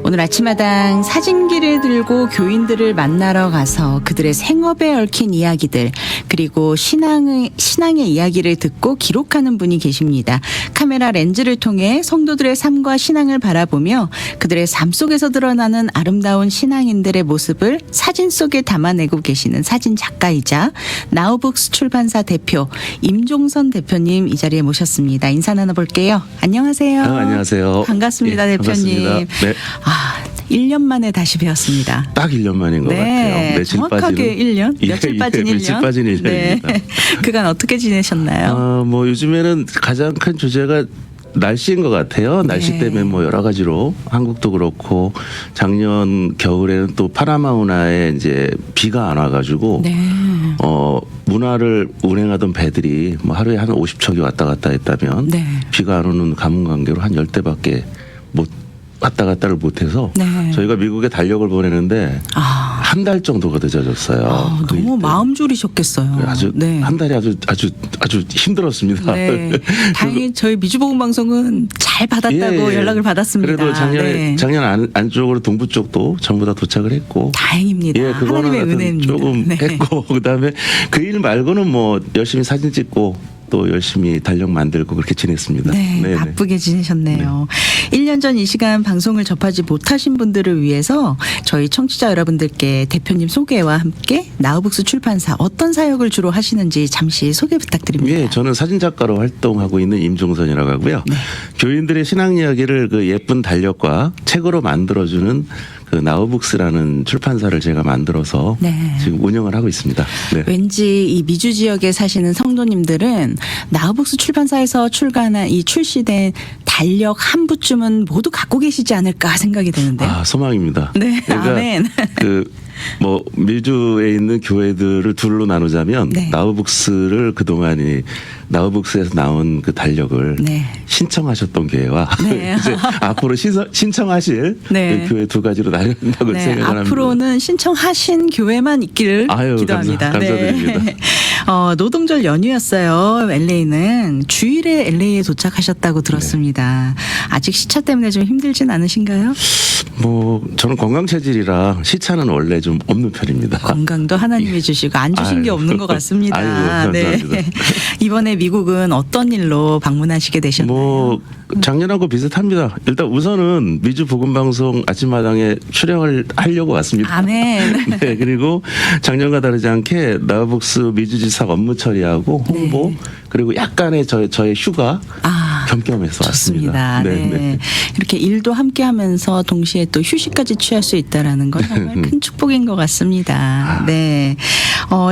오늘 아침마당 사진기를 들고 교인들을 만나러 가서 그들의 생업에 얽힌 이야기들 그리고 신앙의 이야기를 듣고 기록하는 분이 계십니다. 카메라 렌즈를 통해 성도들의 삶과 신앙을 바라보며 그들의 삶 속에서 드러나는 아름다운 신앙인들의 모습을 사진 속에 담아내고 계시는 사진 작가이자 나우북스 출판사 대표 임종선 대표님 이 자리에 모셨습니다. 인사 나눠볼게요. 안녕하세요. 안녕하세요. 반갑습니다. 예, 대표님. 반갑습니다. 네. 1년 만에 다시 뵈었습니다. 딱 1년 만인 것 같아요. 정확하게 1년? 며칠 빠진 1년? 며칠 빠진 1년입니다. 네. 그간 어떻게 지내셨나요? 뭐 요즘에는 가장 큰 주제가 날씨인 것 같아요. 날씨 네. 때문에 뭐 여러 가지로 한국도 그렇고 작년 겨울에는 또 파나마운하에 이제 비가 안 와가지고 네. 문화를 운행하던 배들이 뭐 하루에 한 50척이 왔다 갔다 했다면 네. 비가 안 오는 가뭄 관계로 한 10대밖에 못 왔다 갔다를 못해서 네. 저희가 미국에 달력을 보내는데 한 달 정도가 늦어졌어요. 너무 마음 졸이셨겠어요. 아주 네. 한 달이 아주 힘들었습니다. 네. 다행히 저희 미주보건 방송은 잘 받았다고 연락을 받았습니다. 그래도 네. 작년 안쪽으로 동부 쪽도 전부 다 도착을 했고. 다행입니다. 예, 그거는 하나님의 은혜입니다. 조금 네. 했고 그다음에 그 일 말고는 뭐 열심히 사진 찍고 또 열심히 달력 만들고 그렇게 지냈습니다. 네, 네네. 바쁘게 지내셨네요. 1년 전 이 시간 방송을 접하지 못하신 분들을 위해서 저희 청취자 여러분들께 대표님 소개와 함께 나우북스 출판사 어떤 사역을 주로 하시는지 잠시 소개 부탁드립니다. 예, 저는 사진 작가로 활동하고 있는 임종선이라고 하고요. 네. 교인들의 신앙 이야기를 그 예쁜 달력과 책으로 만들어주는 그 나우북스라는 출판사를 제가 만들어서 네. 지금 운영을 하고 있습니다. 네. 왠지 이 미주 지역에 사시는 성도님들은 나우북스 출판사에서 출시된 달력 한 부쯤은 모두 갖고 계시지 않을까 생각이 드는데요. 소망입니다. 네, 그러니까 아멘. 뭐 미주에 있는 교회들을 둘로 나누자면 네. 나우북스를 그동안 나우북스에서 나온 그 달력을 네. 신청하셨던 교회와 네. 이제 앞으로 신청하실 네. 그 교회 두 가지로 나눈다고 네, 생각을 합니다. 앞으로는 신청하신 교회만 있기를 기도합니다. 감사드립니다. 네. 노동절 연휴였어요. LA는 주일에 LA에 도착하셨다고 들었습니다. 아직 시차 때문에 좀 힘들진 않으신가요? 뭐 저는 건강 체질이라 시차는 원래 좀 없는 편입니다. 건강도 하나님이 주시고 안 주신 게 없는 것 같습니다. 아이고, 감사합니다. 네. 이번에 미국은 어떤 일로 방문하시게 되셨나요? 뭐 작년하고 비슷합니다. 일단 우선은 미주 복음방송 아침마당에 출연을 하려고 왔습니다. 아멘. 네, 그리고 작년과 다르지 않게 나우북스 미주지사 업무 처리하고 홍보 네. 그리고 약간의 저의 휴가 겸겸해서 좋습니다. 왔습니다. 네. 이렇게 일도 함께 하면서 동시에 또 휴식까지 취할 수 있다라는 건 정말 큰 축복인 것 같습니다. 네.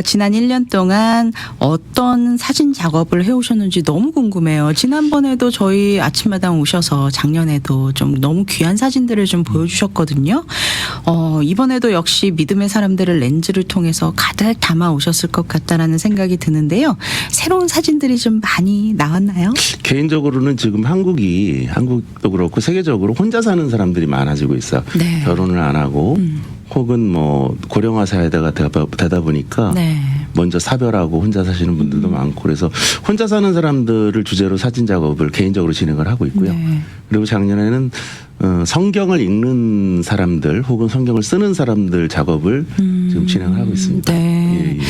지난 1년 동안 어떤 사진 작업을 해오셨는지 너무 궁금해요. 지난번에도 저희 아침마당 오셔서 작년에도 좀 너무 귀한 사진들을 좀 보여주셨거든요. 이번에도 역시 믿음의 사람들을 렌즈를 통해서 가득 담아 오셨을 것 같다라는 생각이 드는데요. 새로운 사진들이 좀 많이 나왔나요? 개인적으로는 지금 한국도 그렇고 세계적으로 혼자 사는 사람들이 많아지고 있어요. 네. 결혼을 안 하고 혹은 뭐 고령화 사회가 되다 보니까 네. 먼저 사별하고 혼자 사시는 분들도 많고 그래서 혼자 사는 사람들을 주제로 사진 작업을 개인적으로 진행을 하고 있고요. 네. 그리고 작년에는 성경을 읽는 사람들 혹은 성경을 쓰는 사람들 작업을 지금 진행을 하고 있습니다. 네. 예.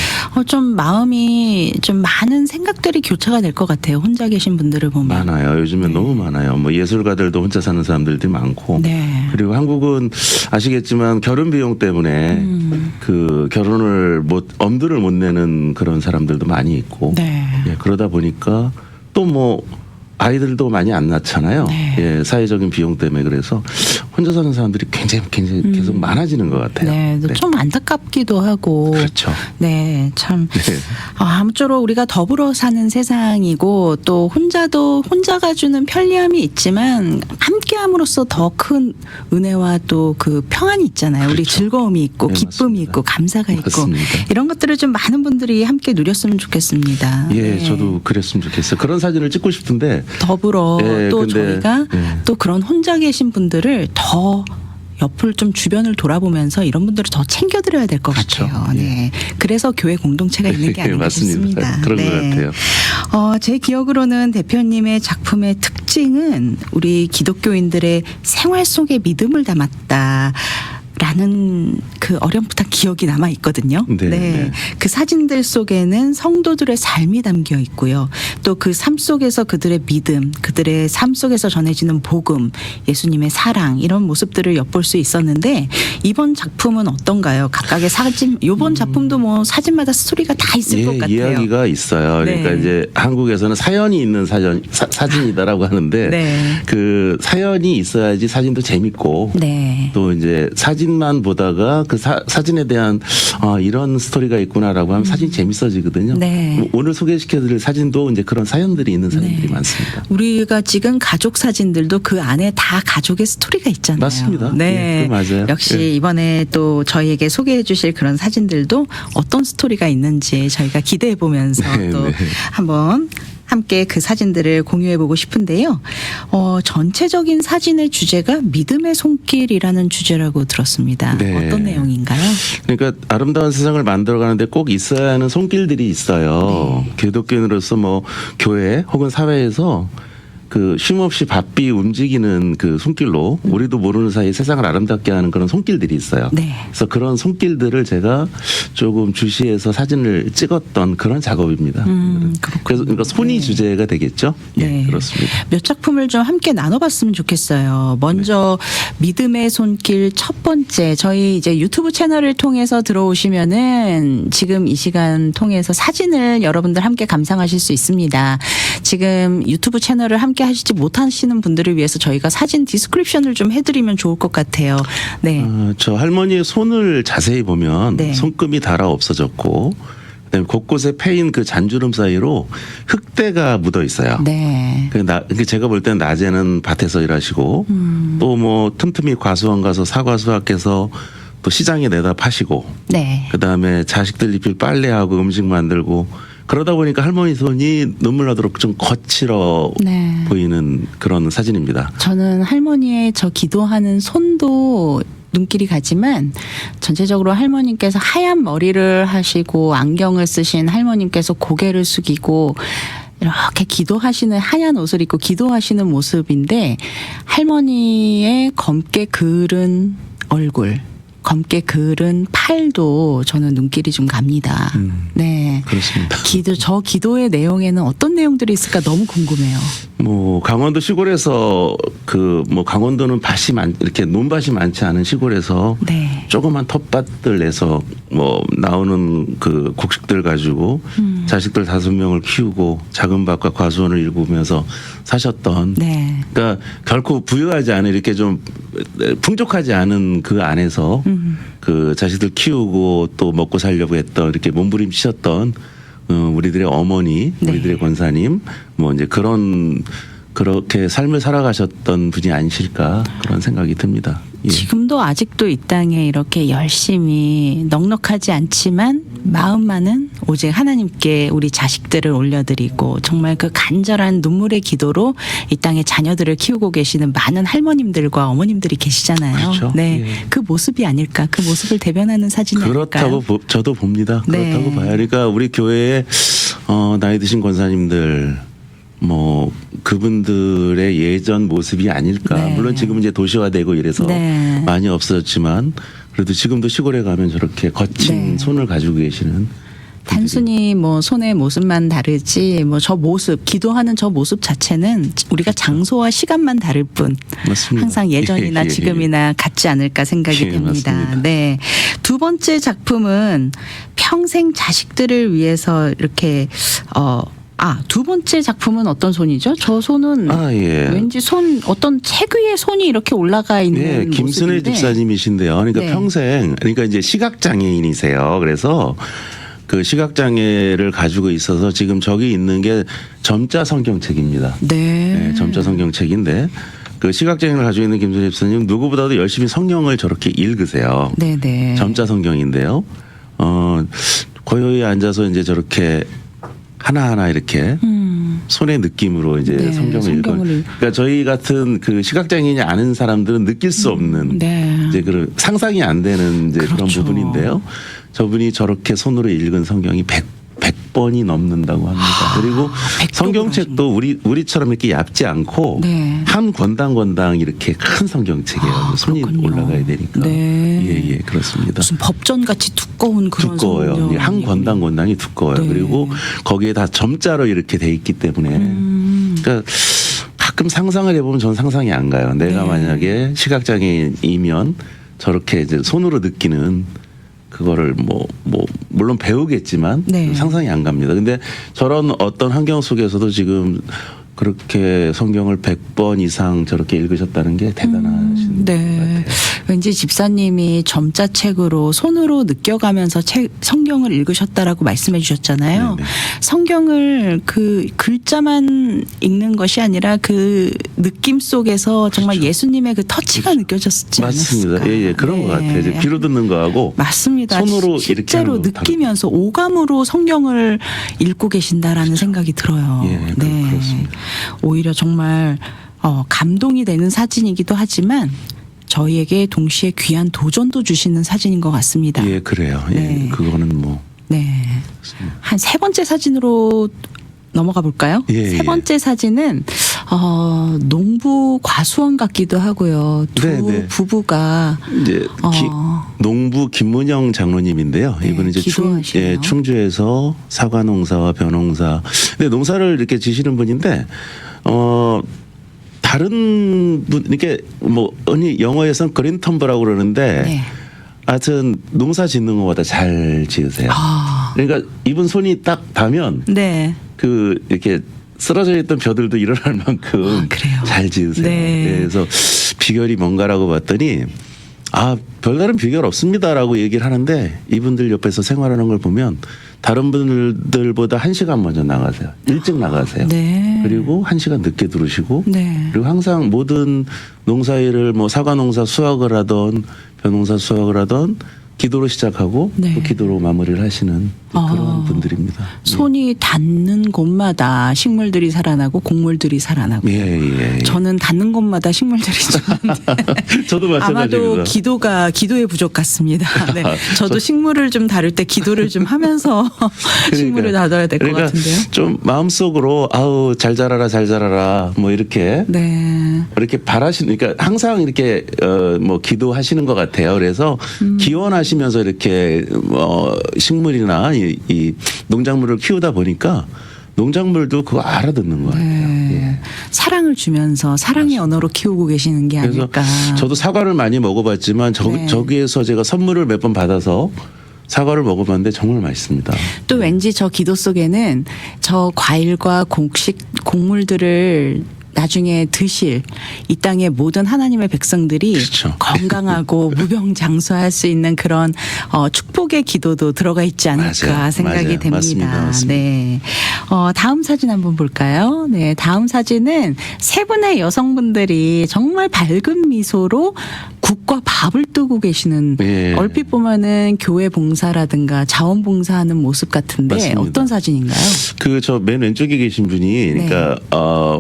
좀 마음이 좀 많은 생각들이 교차가 될 것 같아요. 혼자 계신 분들을 보면. 많아요. 요즘엔 너무 많아요. 뭐 예술가들도 혼자 사는 사람들도 많고. 네. 그리고 한국은 아시겠지만 결혼 비용 때문에 그 결혼을 엄두를 못 내는 그런 사람들도 많이 있고. 네. 예, 그러다 보니까 또 뭐 아이들도 많이 안 낳잖아요. 네. 예, 사회적인 비용 때문에 그래서 혼자 사는 사람들이 굉장히 계속 많아지는 것 같아요. 네. 좀 안타깝기도 하고. 그렇죠. 네. 참. 네. 아무쪼록 우리가 더불어 사는 세상이고 또 혼자가 주는 편리함이 있지만 함께함으로써 더 큰 은혜와 또 그 평안이 있잖아요. 우리 그렇죠. 즐거움이 있고 네, 기쁨이 맞습니다. 있고 감사가 있고 맞습니다. 이런 것들을 좀 많은 분들이 함께 누렸으면 좋겠습니다. 예, 네. 저도 그랬으면 좋겠어요. 그런 사진을 찍고 싶은데 더불어 예, 또 근데, 저희가 예. 또 그런 혼자 계신 분들을 더 옆을 좀 주변을 돌아보면서 이런 분들을 더 챙겨드려야 될 것 그렇죠. 같아요. 네. 그래서 교회 공동체가 있는 게 아닌가 맞습니다. 싶습니다. 그런 것 같아요. 제 기억으로는 대표님의 작품의 특징 특징은 우리 기독교인들의 생활 속에 믿음을 담았다. 라는 그 어렴풋한 기억이 남아 있거든요. 네, 네. 그 사진들 속에는 성도들의 삶이 담겨 있고요. 또 그 삶 속에서 그들의 믿음, 그들의 삶 속에서 전해지는 복음, 예수님의 사랑 이런 모습들을 엿볼 수 있었는데 이번 작품은 어떤가요? 각각의 사진, 이번 작품도 뭐 사진마다 스토리가 다 있을 것 같아요. 이야기가 있어요. 그러니까 네. 이제 한국에서는 사연이 있는 사진이다라고 하는데 네. 그 사연이 있어야지 사진도 재밌고 네. 또 이제 사진만 보다가 그 사진에 대한 이런 스토리가 있구나라고 하면 사진이 재밌어지거든요. 네. 오늘 소개시켜드릴 사진도 이제 그런 사연들이 있는 사진들이 네. 많습니다. 우리가 찍은 가족 사진들도 그 안에 다 가족의 스토리가 있잖아요. 맞습니다. 네, 예, 맞아요. 역시 예. 이번에 또 저희에게 소개해 주실 그런 사진들도 어떤 스토리가 있는지 저희가 기대해 보면서 네, 또 네. 한번 함께 그 사진들을 공유해 보고 싶은데요. 전체적인 사진의 주제가 믿음의 손길이라는 주제라고 들었습니다. 네. 어떤 내용인가요? 그러니까 아름다운 세상을 만들어가는데 꼭 있어야 하는 손길들이 있어요. 기독교인으로서 뭐 교회 혹은 사회에서 그 쉼없이 바삐 움직이는 그 손길로 우리도 모르는 사이에 세상을 아름답게 하는 그런 손길들이 있어요. 네. 그래서 그런 손길들을 제가 조금 주시해서 사진을 찍었던 그런 작업입니다. 그래서 그러니까 손이 주제가 되겠죠. 네. 예, 그렇습니다. 몇 작품을 좀 함께 나눠봤으면 좋겠어요. 먼저 믿음의 손길 첫 번째 저희 이제 유튜브 채널을 통해서 들어오시면은 지금 이 시간 통해서 사진을 여러분들 함께 감상하실 수 있습니다. 지금 유튜브 채널을 함께 하시지 못하시는 분들을 위해서 저희가 사진 디스크립션을 좀 해드리면 좋을 것 같아요. 네. 저 할머니의 손을 자세히 보면 네. 손금이 닳아 없어졌고 그다음에 곳곳에 패인 그 잔주름 사이로 흙대가 묻어 있어요. 네. 제가 볼 때는 낮에는 밭에서 일하시고 또 뭐 틈틈이 과수원 가서 사과 수확해서 또 시장에 내다 파시고 네. 그다음에 자식들 입힐 빨래하고 음식 만들고 그러다 보니까 할머니 손이 눈물 나도록 좀 거칠어 네. 보이는 그런 사진입니다. 저는 할머니의 저 기도하는 손도 눈길이 가지만 전체적으로 할머님께서 하얀 머리를 하시고 안경을 쓰신 할머님께서 고개를 숙이고 이렇게 기도하시는 하얀 옷을 입고 기도하시는 모습인데 할머니의 검게 그은 얼굴 검게 그은 팔도 저는 눈길이 좀 갑니다. 네. 그렇습니다. 저 기도의 내용에는 어떤 내용들이 있을까 너무 궁금해요. 뭐 강원도 시골에서 그 뭐 강원도는 이렇게 논밭이 많지 않은 시골에서 네. 조그만 텃밭들 내서 뭐 나오는 그 곡식들 가지고 자식들 5명을 키우고 작은 밭과 과수원을 일구면서 사셨던 네. 그러니까 결코 부유하지 않은 이렇게 좀 풍족하지 않은 그 안에서 그 자식들 키우고 또 먹고 살려고 했던 이렇게 몸부림치셨던 우리들의 어머니, 네. 우리들의 권사님 뭐 이제 그렇게 삶을 살아가셨던 분이 아니실까 그런 생각이 듭니다. 예. 지금도 아직도 이 땅에 이렇게 열심히 넉넉하지 않지만 마음만은 오직 하나님께 우리 자식들을 올려드리고 정말 그 간절한 눈물의 기도로 이 땅에 자녀들을 키우고 계시는 많은 할머님들과 어머님들이 계시잖아요. 그렇죠. 네, 예. 그 모습이 아닐까, 그 모습을 대변하는 사진이 그렇다고 아닐까요? 저도 봅니다. 네. 그렇다고 봐요. 그러니까 우리 교회에 나이 드신 권사님들 뭐 그분들의 예전 모습이 아닐까. 네. 물론 지금 이제 도시화되고 이래서 네. 많이 없어졌지만 그래도 지금도 시골에 가면 저렇게 거친 네. 손을 가지고 계시는 단순히 뭐 손의 모습만 다르지 뭐 저 모습 기도하는 저 모습 자체는 우리가 장소와 시간만 다를 뿐 맞습니다. 항상 예전이나 예, 예, 예. 지금이나 같지 않을까 생각이 예, 됩니다. 맞습니다. 네. 두 번째 작품은 평생 자식들을 위해서 이렇게 두 번째 작품은 어떤 손이죠? 저 손은 예. 왠지 어떤 책 위에 손이 이렇게 올라가 있는 네, 김순애 모습인데. 집사님이신데요. 그러니까 네. 평생 그러니까 이제 시각 장애인이세요. 그래서 그 시각 장애를 가지고 있어서 지금 저기 있는 게 점자 성경책입니다. 네. 네, 점자 성경책인데 그 시각 장애를 가지고 있는 김순애 집사님 누구보다도 열심히 성경을 저렇게 읽으세요. 네네. 점자 성경인데요. 거의 앉아서 이제 저렇게 하나하나 이렇게 손의 느낌으로 이제 네, 성경을 읽고. 그러니까 저희 같은 그 시각장애인이 아는 사람들은 느낄 수 없는 네. 이제 그런 상상이 안 되는 이제 그런 그렇죠. 부분인데요. 저분이 저렇게 손으로 읽은 성경이 100 100번이 넘는다고 합니다. 그리고 100 성경책도 우리처럼 이렇게 얇지 않고 네. 한 권당 이렇게 큰 성경책이에요. 손이 그렇군요. 올라가야 되니까. 네. 예, 그렇습니다. 무슨 법전 같이 두꺼운 그런 두꺼워요. 성경. 한 권당이 두꺼워요. 네. 그리고 거기에 다 점자로 이렇게 돼 있기 때문에 그러니까 가끔 상상을 해보면 전 상상이 안 가요. 내가 네. 만약에 시각장애인이면 저렇게 이제 손으로 느끼는 그거를 물론 배우겠지만 네. 상상이 안 갑니다. 근데 저런 어떤 환경 속에서도 지금 그렇게 성경을 100번 이상 저렇게 읽으셨다는 게 대단하신 것 네. 같아요. 왠지 집사님이 점자책으로 손으로 느껴가면서 성경을 읽으셨다라고 말씀해 주셨잖아요. 네네. 성경을 그 글자만 읽는 것이 아니라 그 느낌 속에서 정말 그렇죠. 예수님의 그 터치가 느껴졌지 맞습니다. 않았을까. 예, 그런 것 같아요. 이제 귀로 듣는 거하고 맞습니다. 손으로 이렇게 실제로 하는 거 느끼면서 오감으로 성경을 읽고 계신다라는 생각이 들어요. 예, 그렇습니다. 오히려 정말 감동이 되는 사진이기도 하지만 저희에게 동시에 귀한 도전도 주시는 사진인 것 같습니다. 예, 그래요. 예, 네. 그거는 뭐 네. 한 세 번째 사진으로 넘어가 볼까요? 예, 세 예. 번째 사진은 농부 과수원 같기도 하고요. 두 네, 네. 부부가 이제 농부 김문영 장로님인데요. 네, 이분은 이제 기도하시네요. 충주에서 사과 농사와 벼농사. 근데 농사를 이렇게 지시는 분인데 다른 분 이렇게 영어에서는 그린텀브라고 그러는데 네. 하여튼 농사 짓는 것보다 잘 지으세요. 그러니까 이분 손이 딱 닿으면 네. 그 이렇게 쓰러져 있던 벼들도 일어날 만큼 그래요? 잘 지으세요. 네. 그래서 비결이 뭔가라고 봤더니 별다른 비결 없습니다라고 얘기를 하는데 이분들 옆에서 생활하는 걸 보면 다른 분들보다 1시간 먼저 나가세요. 일찍 나가세요. 네. 그리고 1시간 늦게 들어오시고 네. 그리고 항상 모든 농사일을 사과 농사 수확을 하던 벼농사 수확을 하던 기도로 시작하고 네. 또 기도로 마무리를 하시는 그런 분들입니다. 손이 닿는 곳마다 식물들이 살아나고 곡물들이 살아나고. 예. 저는 닿는 곳마다 식물들이 죽는데 저도 마찬가지입니다. 아마도 기도의 부족 같습니다. 네. 저도 식물을 좀 다룰 때 기도를 좀 하면서 식물을 다뤄야 될 것 같은데요. 좀 마음속으로 잘 자라라 뭐 이렇게 네. 이렇게 바라시니까 항상 이렇게 기도하시는 것 같아요. 그래서 기원하시면서 이렇게 식물이나 이 농작물을 키우다 보니까 농작물도 그거 알아듣는 것 같아요. 예. 사랑을 주면서 사랑의 언어로 키우고 계시는 게 그래서 아닐까. 저도 사과를 많이 먹어봤지만 네. 저기에서 제가 선물을 몇 번 받아서 사과를 먹어봤는데 정말 맛있습니다. 또 왠지 저 기도 속에는 저 과일과 곡물들을 나중에 드실 이 땅의 모든 하나님의 백성들이 그렇죠. 건강하고 무병장수할 수 있는 그런 축복의 기도도 들어가 있지 않을까 맞아요. 생각이 맞아요. 됩니다. 맞습니다. 네. 다음 사진 한번 볼까요? 네. 다음 사진은 세 분의 여성분들이 정말 밝은 미소로 국과 밥을 뜨고 계시는 예. 얼핏 보면은 교회 봉사라든가 자원봉사하는 모습 같은데 맞습니다. 어떤 사진인가요? 저 맨 왼쪽에 계신 분이 그러니까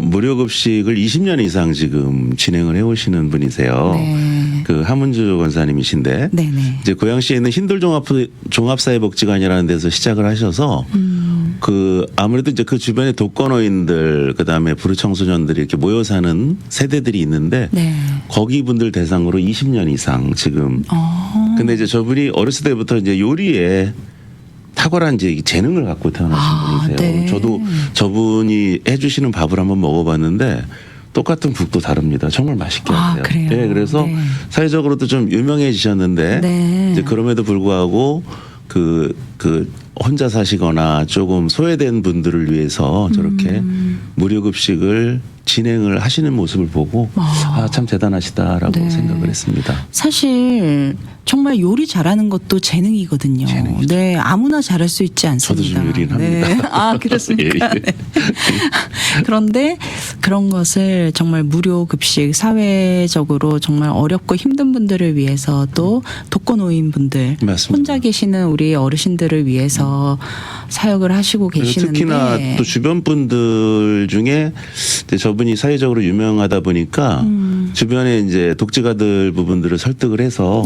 무료급식을 20년 이상 지금 진행을 해오시는 분이세요. 네. 그 하문주 권사님이신데 네네. 이제 고양시에 있는 hin들 종합사회복지관이라는 데서 시작을 하셔서 아무래도 이제 그 주변에 독거노인들 그다음에 불우청소년들이 이렇게 모여 사는 세대들이 있는데 네. 거기 분들 대상으로 20년 이상 지금. 근데 이제 저분이 어렸을 때부터 이제 요리에 탁월한 이제 재능을 갖고 태어나신 분이세요. 네. 저도 저분이 해주시는 밥을 한번 먹어봤는데 똑같은 국도 다릅니다. 정말 맛있게 하세요. 그래요? 네, 그래서 네. 사회적으로도 좀 유명해지셨는데 네. 이제 그럼에도 불구하고 그 혼자 사시거나 조금 소외된 분들을 위해서 저렇게 무료급식을 진행을 하시는 모습을 보고 참 대단하시다라고 네. 생각을 했습니다. 사실 정말 요리 잘하는 것도 재능이거든요. 재능이죠. 네, 아무나 잘할 수 있지 않습니다. 저도 좀 요리는 네. 합니다. 그렇습니까? 예. 네. 그런데 그런 것을 정말 무료 급식 사회적으로 정말 어렵고 힘든 분들을 위해서 또 독거노인 분들 맞습니다. 혼자 계시는 우리 어르신들을 위해서 사역을 하시고 그리고 계시는데 특히나 또 주변 분들 중에 이제 저분이 사회적으로 유명하다 보니까 주변에 이제 독지가들 부분들을 설득을 해서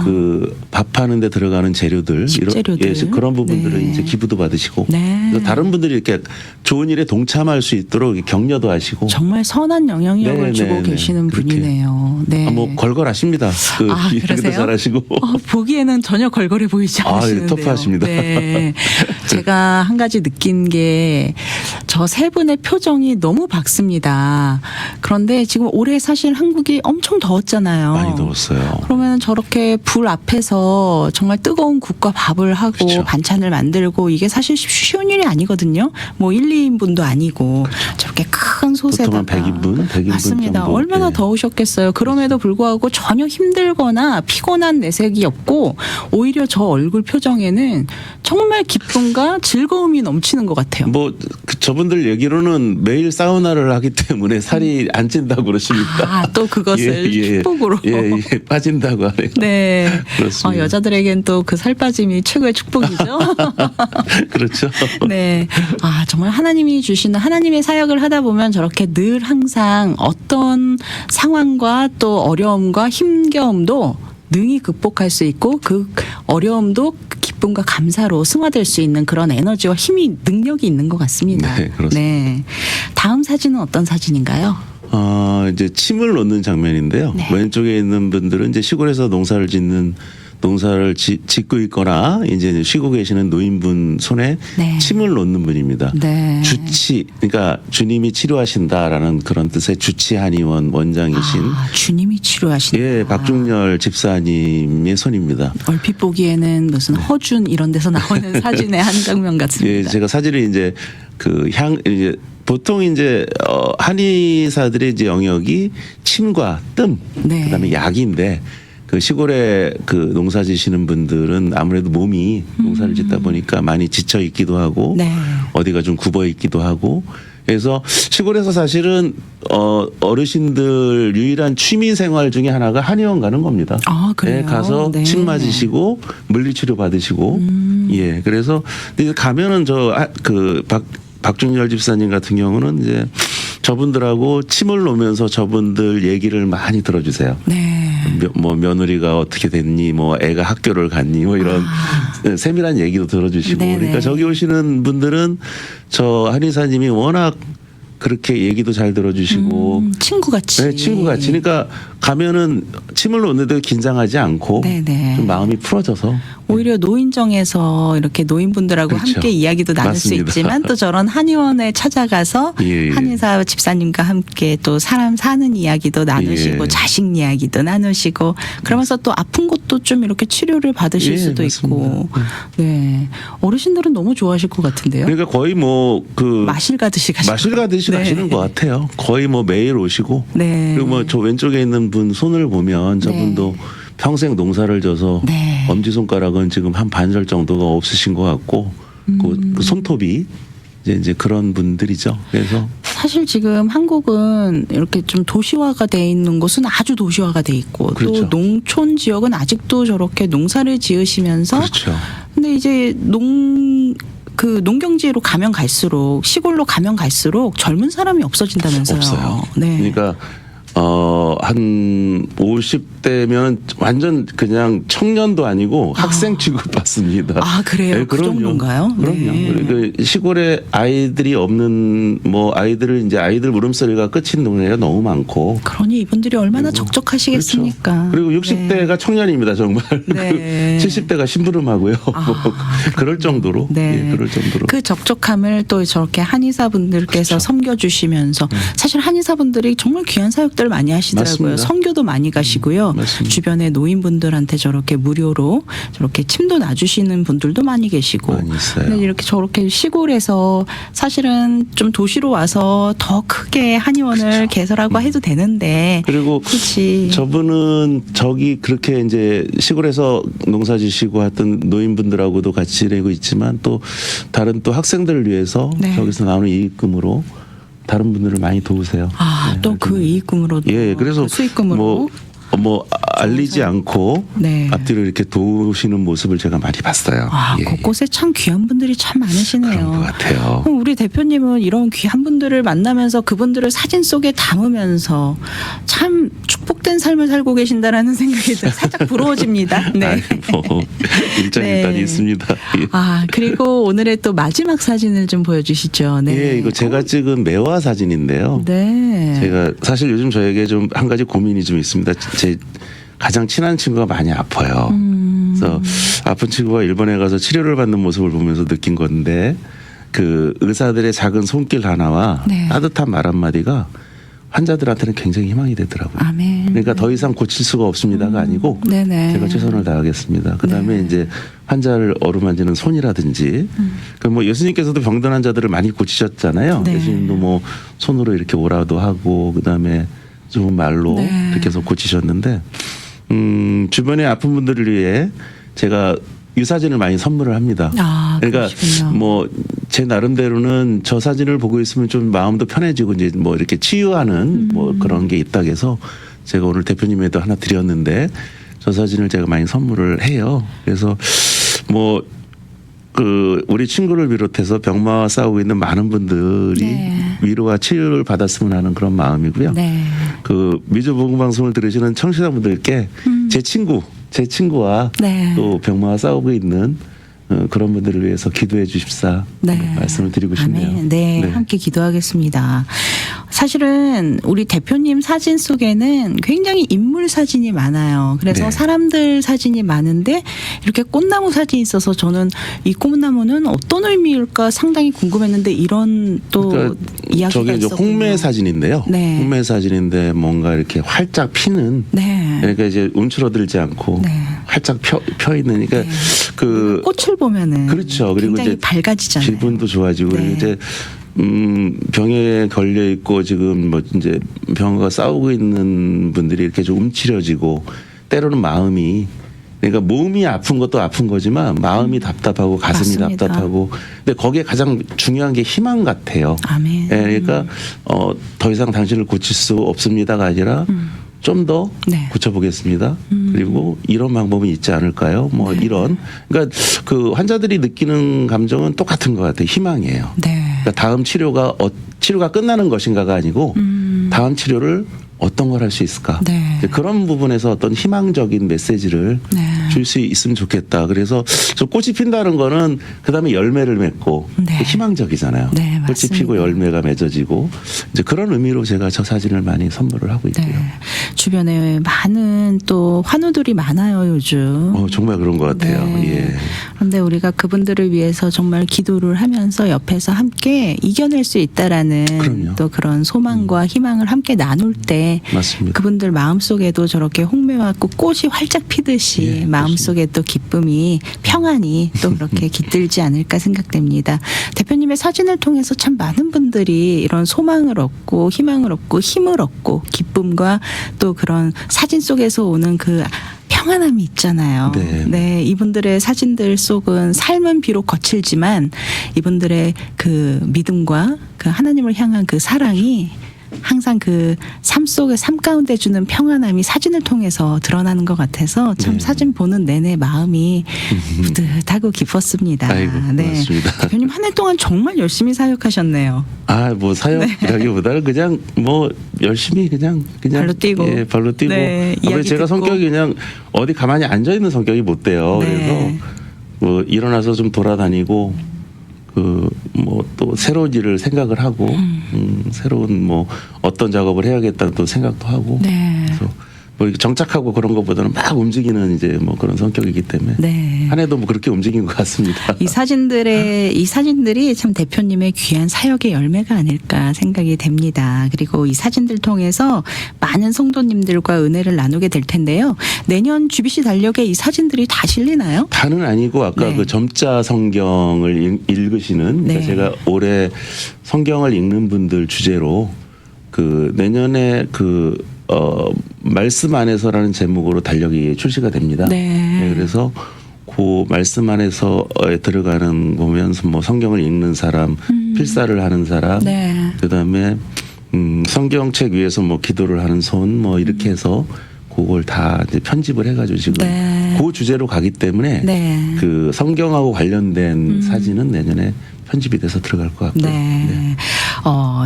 그 밥하는 데 들어가는 재료들 식재료들. 예, 그런 부분들은 네. 이제 기부도 받으시고 네. 그래서 다른 분들이 이렇게 좋은 일에 동참할 수 있도록 격려도 하시고 정말 선한 영향력을 네, 주고 네, 네. 계시는 그렇게. 분이네요. 네. 뭐 걸걸하십니다. 그 아, 일도 그러세요? 잘하시고 보기에는 전혀 걸걸해 보이지 아, 예, 않으시는데요. 터프하십니다. 네. 제가 한 가지 느낀 게 저 세 분의 표정이 너무 밝습니다. 그런데 지금 올해 사실 한국이 엄청 더웠잖아요. 많이 더웠어요. 그러면 저렇게 불 앞에서 정말 뜨거운 국과 밥을 하고 그렇죠. 반찬을 만들고 이게 사실 쉬운 일이 아니거든요. 뭐 1, 2인분도 아니고 저렇게 큰 솥에다가 보통 한 100인분 맞습니다. 정도. 얼마나 예. 더우셨겠어요. 그럼에도 불구하고 전혀 힘들거나 피곤한 내색이 없고 오히려 저 얼굴 표정에는 정말 기쁨과 즐거움이 넘치는 것 같아요. 뭐 저분들 얘기로는 매일 사우나를 하기 때문에 살이 안 찐다고 그러십니다. 아, 또 그것을 축복으로. 예, 빠진다고 하네요. 네. 그렇습니다. 여자들에겐 또 그 살 빠짐이 최고의 축복이죠. 그렇죠. 네. 아, 정말 하나님이 주시는 하나님의 사역을 하다 보면 저렇게 늘 항상 어떤 상황과 또 어려움과 힘겨움도 능히 극복할 수 있고 그 어려움도 기쁨과 감사로 승화될 수 있는 그런 에너지와 힘이 능력이 있는 것 같습니다. 네, 그렇습니다. 네. 다음 사진은 어떤 사진인가요? 이제 침을 놓는 장면인데요. 네. 왼쪽에 있는 분들은 이제 시골에서 농사를 짓고 있거나 이제 쉬고 계시는 노인분 손에 네. 침을 놓는 분입니다. 네. 주치, 그러니까 주님이 치료하신다라는 그런 뜻의 주치 한의원 원장이신 아, 주님이 치료하신다. 예, 박중열 집사님의 손입니다. 얼핏 보기에는 무슨 허준 이런 데서 나오는 사진의 한 장면 같습니다. 예, 제가 사진을 이제 이제 보통 이제 한의사들의 이제 영역이 침과 뜸, 네. 그다음에 약인데 그 시골에 그 농사 지시는 분들은 아무래도 몸이 농사를 짓다 보니까 많이 지쳐 있기도 하고 네. 어디가 좀 굽어 있기도 하고 그래서 시골에서 사실은 어르신들 유일한 취미 생활 중에 하나가 한의원 가는 겁니다. 아, 그래요? 예, 가서 네. 침 맞으시고 물리치료 받으시고 예, 그래서 이제 가면은 박중열 집사님 같은 경우는 이제 저분들하고 침을 놓으면서 저분들 얘기를 많이 들어주세요. 네. 뭐 며느리가 어떻게 됐니, 뭐 애가 학교를 갔니, 뭐 이런 세밀한 얘기도 들어주시고. 네네. 그러니까 저기 오시는 분들은 저 한의사님이 워낙 그렇게 얘기도 잘 들어주시고. 친구같이. 네, 친구같이. 그러니까 가면은 침을 놓는데도 긴장하지 않고 네네. 좀 마음이 풀어져서. 오히려 노인정에서 이렇게 노인분들하고 그렇죠. 함께 이야기도 나눌 맞습니다. 수 있지만 또 저런 한의원에 찾아가서 예, 예. 한의사 집사님과 함께 또 사람 사는 이야기도 나누시고 예. 자식 이야기도 나누시고 그러면서 또 아픈 것도 좀 이렇게 치료를 받으실 예, 수도 맞습니다. 있고. 네. 어르신들은 너무 좋아하실 것 같은데요. 그러니까 거의 뭐 마실 가듯이 가시고. 마실 가듯이 네. 가시는 것 같아요. 거의 뭐 매일 오시고. 네. 그리고 뭐 저 왼쪽에 있는 분 손을 보면 저분도 평생 농사를 져서 네. 엄지손가락은 지금 한 반절 정도가 없으신 것 같고 그 손톱이 이제 그런 분들이죠. 그래서 사실 지금 한국은 이렇게 좀 도시화가 돼 있는 곳은 아주 도시화가 돼 있고 그렇죠. 또 농촌 지역은 아직도 저렇게 농사를 지으시면서 그렇죠. 근데 이제 농경지로 가면 갈수록 시골로 가면 갈수록 젊은 사람이 없어진다면서요. 없어요. 네. 그러니까 한 50대면 완전 그냥 청년도 아니고 학생 취급받습니다. 아, 그래요? 그 그럼요. 정도인가요? 그럼요. 네. 그러니까 시골에 아이들이 없는 뭐 아이들 물음소리가 끝인 동네가 너무 많고. 그러니 이분들이 얼마나 적적하시겠습니까? 그렇죠. 그리고 60대가 청년입니다, 정말. 네. 70대가 심부름하고요. 뭐 그럴 정도로. 네. 예, 그럴 정도로. 그 적적함을 또 저렇게 한의사분들께서 그렇죠. 섬겨주시면서 사실 한의사분들이 정말 귀한 사역들 많이 하시더라고요. 맞습니다. 선교도 많이 가시고요. 맞습니다. 주변에 노인분들한테 저렇게 무료로 저렇게 침도 놔주시는 분들도 많이 계시고. 많이 있어요. 근데 이렇게 저렇게 시골에서 사실은 좀 도시로 와서 더 크게 한의원을 그렇죠. 개설하고 해도 되는데. 그리고 굳이. 저분은 저기 그렇게 이제 시골에서 농사 지시고 하던 노인분들하고도 같이 지내고 있지만 또 다른 또 학생들을 위해서 네. 저기서 나오는 이익금으로 다른 분들을 많이 도우세요. 아, 네, 또 그 이익금으로도. 예, 그래서 그 수익금으로. 뭐 뭐 알리지 않고 네. 앞뒤로 이렇게 도우시는 모습을 제가 많이 봤어요. 아, 예. 곳곳에 참 귀한 분들이 참 많으시네요. 그런 것 같아요. 그럼 우리 대표님은 이런 귀한 분들을 만나면서 그분들을 사진 속에 담으면서 참 축복된 삶을 살고 계신다라는 생각이 살짝 부러워집니다. 네. 아니, 뭐 일장일단이 네. 있습니다. 예. 아, 그리고 오늘의 또 마지막 사진을 좀 보여주시죠. 네. 예, 이거 제가 찍은 매화 사진인데요. 네. 제가 사실 요즘 저에게 좀 한 가지 고민이 좀 있습니다. 제 가장 친한 친구가 많이 아파요. 그래서 아픈 친구가 일본에 가서 치료를 받는 모습을 보면서 느낀 건데 그 의사들의 작은 손길 하나와 네. 따뜻한 말 한마디가 환자들한테는 굉장히 희망이 되더라고요. 아멘. 그러니까 더 이상 고칠 수가 없습니다가 아니고 네네. 제가 최선을 다하겠습니다. 그다음에 네. 이제 환자를 어루만지는 손이라든지 그 뭐 예수님께서도 병든 환자들을 많이 고치셨잖아요. 네. 예수님도 뭐 손으로 이렇게 오라도 하고 그다음에 좋은 말로 네. 이렇게 해서 고치셨는데 주변에 아픈 분들을 위해 제가 유사진을 많이 선물을 합니다. 아, 그러니까 그러시군요. 뭐 제 나름대로는 저 사진을 보고 있으면 좀 마음도 편해지고 이제 뭐 이렇게 치유하는 뭐 그런 게 있다 해서 제가 오늘 대표님에도 하나 드렸는데 저 사진을 제가 많이 선물을 해요. 그래서 뭐 그 우리 친구를 비롯해서 병마와 싸우고 있는 많은 분들이 네. 위로와 치유를 받았으면 하는 그런 마음이고요. 네. 그 미주 복음 방송을 들으시는 청취자분들께 제 친구와 네. 또 병마와 싸우고 있는 그런 분들을 위해서 기도해 주십사 네. 말씀을 드리고 싶네요. 아멘. 네, 함께 기도하겠습니다. 사실은 우리 대표님 사진 속에는 굉장히 인물 사진이 많아요. 그래서 네. 사람들 사진이 많은데 이렇게 꽃나무 사진이 있어서 저는 이 꽃나무는 어떤 의미일까 상당히 궁금했는데 이런 또 그러니까 이야기가 저게 이제 있었군요. 홍매 사진인데요. 네. 홍매 사진인데 뭔가 이렇게 활짝 피는 네. 그러니까 이제 움츠러들지 않고 네. 활짝 펴 있는 그러니까 네. 그 꽃을 보면은 그렇죠. 그리고 굉장히 이제 밝아지잖아요. 기분도 좋아지고 네. 그리고 이제 병에 걸려 있고 지금 뭐 이제 병과 싸우고 있는 분들이 이렇게 좀 움츠려지고 때로는 마음이 그러니까 몸이 아픈 것도 아픈 거지만 마음이 답답하고 가슴이 맞습니다. 답답하고 근데 거기에 가장 중요한 게 희망 같아요. 아멘. 예, 그러니까 더 이상 당신을 고칠 수 없습니다가 아니라 좀 더 네. 고쳐보겠습니다. 그리고 이런 방법이 있지 않을까요? 뭐 이런 그러니까 그 환자들이 느끼는 감정은 똑같은 것 같아요. 희망이에요. 네. 그러니까 다음 치료가 끝나는 것인가가 아니고 다음 치료를 어떤 걸 할 수 있을까? 네. 이제 그런 부분에서 어떤 희망적인 메시지를 네. 줄 수 있으면 좋겠다. 그래서 저 꽃이 핀다는 거는 그다음에 열매를 맺고 네. 희망적이잖아요. 네, 꽃이 맞습니다. 피고 열매가 맺어지고 이제 그런 의미로 제가 저 사진을 많이 선물을 하고 있고요. 네. 주변에 많은 또 환우들이 많아요, 요즘. 정말 그런 것 같아요. 네. 예. 그런데 우리가 그분들을 위해서 정말 기도를 하면서 옆에서 함께 이겨낼 수 있다라는 그럼요. 또 그런 소망과 희망을 함께 나눌 때 맞습니다. 그분들 마음속에도 저렇게 홍매와 꽃이 활짝 피듯이 예, 마음속에 또 기쁨이 평안이 또 그렇게 깃들지 않을까 생각됩니다. 대표님의 사진을 통해서 참 많은 분들이 이런 소망을 얻고 희망을 얻고 힘을 얻고 기쁨과 또 그런 사진 속에서 오는 그 평안함이 있잖아요. 네. 이분들의 사진들 속은 삶은 비록 거칠지만 이분들의 그 믿음과 그 하나님을 향한 그 사랑이 항상 그 삶 속에 삶 가운데 주는 평안함이 사진을 통해서 드러나는 것 같아서 참 네. 사진 보는 내내 마음이 뿌듯하고 기뻤습니다. 아이고, 고맙습니다. 대표님 한 해 동안 정말 열심히 사역하셨네요. 뭐 사역이라기보다는 그냥 뭐 열심히 그냥 발로 뛰고. 예, 발로 뛰고. 네, 아무래도 이야기 제가 듣고. 성격이 그냥 어디 가만히 앉아 있는 성격이 못 돼요. 네. 그래서 뭐 일어나서 좀 돌아다니고 그 뭐 또 새로운 일을 생각을 하고 새로운 뭐 어떤 작업을 해야겠다는 또 생각도 하고. 네. 그래서 뭐 이렇게 정착하고 그런 것보다는 막 움직이는 이제 뭐 그런 성격이기 때문에 네. 한 해도 뭐 그렇게 움직인 것 같습니다. 이 사진들이 참 대표님의 귀한 사역의 열매가 아닐까 생각이 됩니다. 그리고 이 사진들 통해서 많은 성도님들과 은혜를 나누게 될 텐데요. 내년 GBC 달력에 이 사진들이 다 실리나요? 다는 아니고 아까 네. 그 점자 성경을 읽으시는 그러니까 네. 제가 올해 성경을 읽는 분들 주제로 그 내년에 말씀 안에서라는 제목으로 달력이 출시가 됩니다. 네. 그래서 그 말씀 안에서 들어가는 보면 뭐 성경을 읽는 사람, 필사를 하는 사람, 네. 그다음에 성경책 위에서 뭐 기도를 하는 손 뭐 이렇게 해서 그걸 다 이제 편집을 해가지고 지금 네. 그 주제로 가기 때문에 네. 그 성경하고 관련된 사진은 내년에 편집이 돼서 들어갈 것 같고요. 네.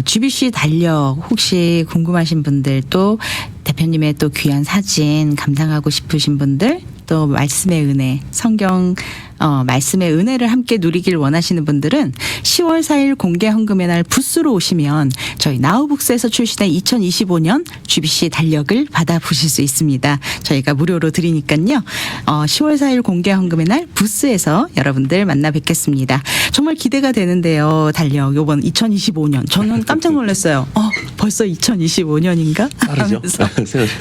GBC 달력 혹시 궁금하신 분들 또 대표님의 또 귀한 사진 감상하고 싶으신 분들 또 말씀의 은혜, 성경 말씀의 은혜를 함께 누리길 원하시는 분들은 10월 4일 공개 헌금의 날 부스로 오시면 저희 나우북스에서 출시된 2025년 GBC 달력을 받아보실 수 있습니다. 저희가 무료로 드리니까요. 10월 4일 공개 헌금의 날 부스에서 여러분들 만나 뵙겠습니다. 정말 기대가 되는데요. 달력 요번 2025년 저는 깜짝 놀랐어요. 벌써 2025년인가? 빠르죠?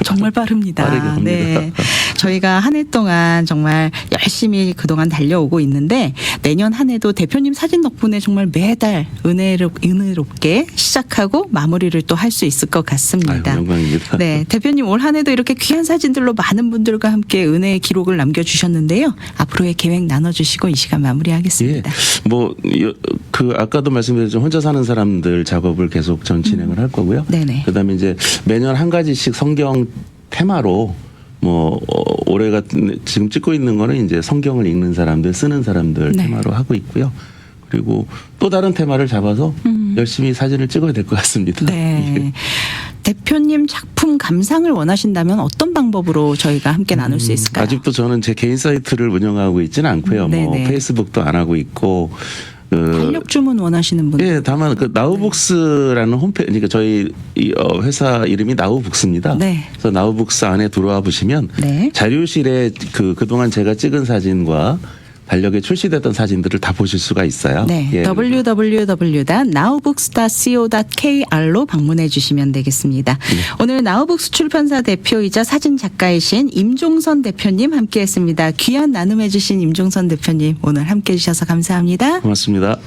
정말 빠릅니다. 빠르게 갑니다. 네. 저희가 한 해 동안 정말 열심히 그동안 달려오고 있는데 내년 한 해도 대표님 사진 덕분에 정말 매달 은혜롭게 시작하고 마무리를 또 할 수 있을 것 같습니다. 아유, 영광입니다. 네, 대표님 올 한 해도 이렇게 귀한 사진들로 많은 분들과 함께 은혜의 기록을 남겨주셨는데요. 앞으로의 계획 나눠주시고 이 시간 마무리하겠습니다. 그 아까도 말씀드렸지만 혼자 사는 사람들 작업을 계속 전 진행을 할 거고요. 네네. 그다음에 이제 매년 한 가지씩 성경 테마로 올해가 지금 찍고 있는 거는 이제 성경을 읽는 사람들, 쓰는 사람들 네. 테마로 하고 있고요. 그리고 또 다른 테마를 잡아서 열심히 사진을 찍어야 될 것 같습니다. 네. 대표님 작품 감상을 원하신다면 어떤 방법으로 저희가 함께 나눌 수 있을까요? 아직도 저는 제 개인 사이트를 운영하고 있지는 않고요. 네네. 페이스북도 안 하고 있고. 달력 주문 원하시는 분들. 예, 다만 그 나우북스라는 홈페이지, 그러니까 저희 회사 이름이 나우북스입니다. 네. 그래서 나우북스 안에 들어와 보시면 네. 자료실에 그동안 제가 찍은 사진과 달력에 출시됐던 사진들을 다 보실 수가 있어요. 네, 예. www.nowbooks.co.kr로 방문해 주시면 되겠습니다. 오늘 나우북스 출판사 대표이자 사진 작가이신 임종선 대표님 함께했습니다. 귀한 나눔해 주신 임종선 대표님 오늘 함께해 주셔서 감사합니다. 고맙습니다.